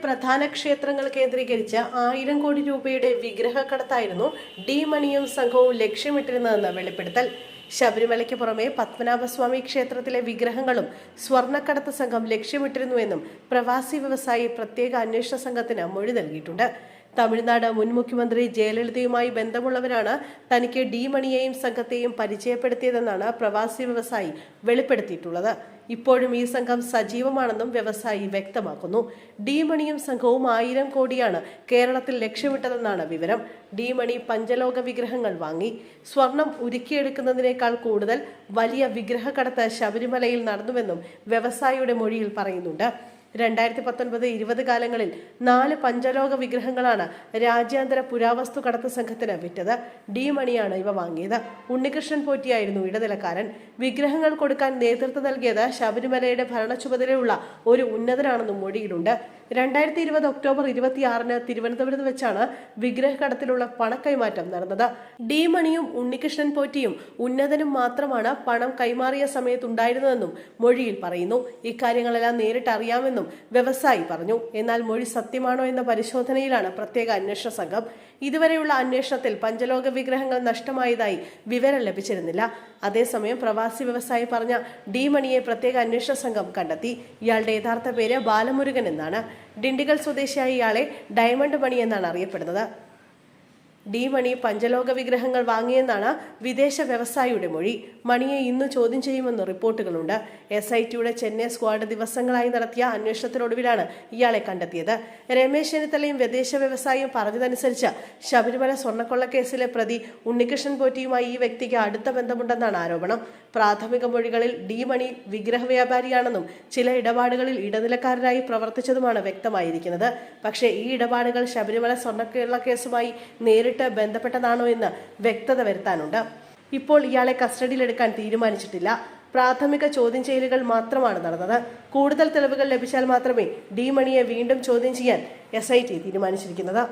പ്രധാന ക്ഷേത്രങ്ങൾ കേന്ദ്രീകരിച്ച് 1000 കോടി രൂപയുടെ വിഗ്രഹക്കടത്തായിരുന്നു ഡി മണിയും സംഘവും ലക്ഷ്യമിട്ടിരുന്നതെന്ന് വെളിപ്പെടുത്തൽ. ശബരിമലയ്ക്ക് പുറമെ പത്മനാഭസ്വാമി ക്ഷേത്രത്തിലെ വിഗ്രഹങ്ങളും സ്വർണ്ണക്കടത്ത് സംഘം ലക്ഷ്യമിട്ടിരുന്നുവെന്നും പ്രവാസി വ്യവസായി പ്രത്യേക അന്വേഷണ സംഘത്തിന് മൊഴി നൽകിയിട്ടുണ്ട്. തമിഴ്നാട് മുൻ മുഖ്യമന്ത്രി ജയലളിതയുമായി ബന്ധമുള്ളവരാണ് തനിക്ക് ഡി മണിയെയും സംഘത്തെയും പരിചയപ്പെടുത്തിയതെന്നാണ് പ്രവാസി വ്യവസായി വെളിപ്പെടുത്തിയിട്ടുള്ളത്. ഇപ്പോഴും ഈ സംഘം സജീവമാണെന്നും വ്യവസായി വ്യക്തമാക്കുന്നു. ഡി മണിയും സംഘവും 1000 കോടിയാണ് കേരളത്തിൽ ലക്ഷ്യമിട്ടതെന്നാണ് വിവരം. ഡി മണി പഞ്ചലോക വിഗ്രഹങ്ങൾ വാങ്ങി. സ്വർണം ഉരുക്കിയെടുക്കുന്നതിനേക്കാൾ കൂടുതൽ വലിയ വിഗ്രഹക്കടത്ത് ശബരിമലയിൽ നടന്നുവെന്നും വ്യവസായിയുടെ മൊഴിയിൽ പറയുന്നുണ്ട്. 2019-20 കാലങ്ങളിൽ 4 പഞ്ചലോക വിഗ്രഹങ്ങളാണ് രാജ്യാന്തര പുരാവസ്തു കടത്ത് സംഘത്തിന് വിറ്റത്. ഡി മണിയാണ് ഇവ വാങ്ങിയത്. ഉണ്ണികൃഷ്ണൻ പോറ്റിയായിരുന്നു ഇടനിലക്കാരൻ. വിഗ്രഹങ്ങൾ കൊടുക്കാൻ നേതൃത്വം നൽകിയത് ശബരിമലയുടെ ഭരണ ചുമതലയുള്ള ഒരു ഉന്നതനാണെന്നും മൊഴിയിലുണ്ട്. 2020 ഒക്ടോബർ 26-ന് തിരുവനന്തപുരത്ത് വെച്ചാണ് വിഗ്രഹക്കടത്തിലുള്ള പണക്കൈമാറ്റം നടന്നത്. ഡി മണിയും ഉണ്ണികൃഷ്ണൻ പോറ്റിയും ഉന്നതനും മാത്രമാണ് പണം കൈമാറിയ സമയത്തുണ്ടായിരുന്നതെന്നും മൊഴിയിൽ പറയുന്നു. ഇക്കാര്യങ്ങളെല്ലാം നേരിട്ട് അറിയാമെന്നും വ്യവസായി പറഞ്ഞു. എന്നാൽ മൊഴി സത്യമാണോ എന്ന പരിശോധനയിലാണ് പ്രത്യേക അന്വേഷണ സംഘം. ഇതുവരെയുള്ള അന്വേഷണത്തിൽ പഞ്ചലോക വിഗ്രഹങ്ങൾ നഷ്ടമായതായി വിവരം ലഭിച്ചിരുന്നില്ല. അതേസമയം പ്രവാസി വ്യവസായി പറഞ്ഞ ഡി മണിയെ പ്രത്യേക അന്വേഷണ സംഘം കണ്ടെത്തി. ഇയാളുടെ യഥാർത്ഥ പേര് ബാലമുരുകൻ എന്നാണ്. ഡിണ്ടിഗൽ സ്വദേശിയായ ഇയാളെ ഡയമണ്ട് മണി എന്നാണ് അറിയപ്പെടുന്നത്. ഡി മണി പഞ്ചലോക വിഗ്രഹങ്ങൾ വാങ്ങിയെന്നാണ് വിദേശ വ്യവസായിയുടെ മൊഴി. മണിയെ ഇന്ന് ചോദ്യം ചെയ്യുമെന്ന് റിപ്പോർട്ടുകളുണ്ട്. SITയുടെ ചെന്നൈ സ്ക്വാഡ് ദിവസങ്ങളായി നടത്തിയ അന്വേഷണത്തിനൊടുവിലാണ് ഇയാളെ കണ്ടെത്തിയത്. രമേശ് ചെന്നിത്തലയും വിദേശ വ്യവസായിയും പറഞ്ഞതനുസരിച്ച് ശബരിമല സ്വർണ്ണക്കൊള്ളക്കേസിലെ പ്രതി ഉണ്ണികൃഷ്ണൻ പോറ്റിയുമായി ഈ വ്യക്തിക്ക് അടുത്ത ബന്ധമുണ്ടെന്നാണ് ആരോപണം. പ്രാഥമിക മൊഴികളിൽ ഡി മണി വിഗ്രഹ വ്യാപാരിയാണെന്നും ചില ഇടപാടുകളിൽ ഇടനിലക്കാരനായി പ്രവർത്തിച്ചതുമാണ് വ്യക്തമായിരിക്കുന്നത്. പക്ഷേ ഈ ഇടപാടുകൾ ശബരിമല സ്വർണ്ണക്കൊള്ളക്കേസുമായി നേരിട്ട് ബന്ധപ്പെട്ടതാണോ എന്ന് വ്യക്തത വരുത്താനുണ്ട്. ഇപ്പോൾ ഇയാളെ കസ്റ്റഡിയിലെടുക്കാൻ തീരുമാനിച്ചിട്ടില്ല. പ്രാഥമിക ചോദ്യം ചെയ്യലുകൾ മാത്രമാണ് നടന്നത്. കൂടുതൽ തെളിവുകൾ ലഭിച്ചാൽ മാത്രമേ ഡി മണിയെ വീണ്ടും ചോദ്യം ചെയ്യാൻ SIT തീരുമാനിച്ചിരിക്കുന്നത്.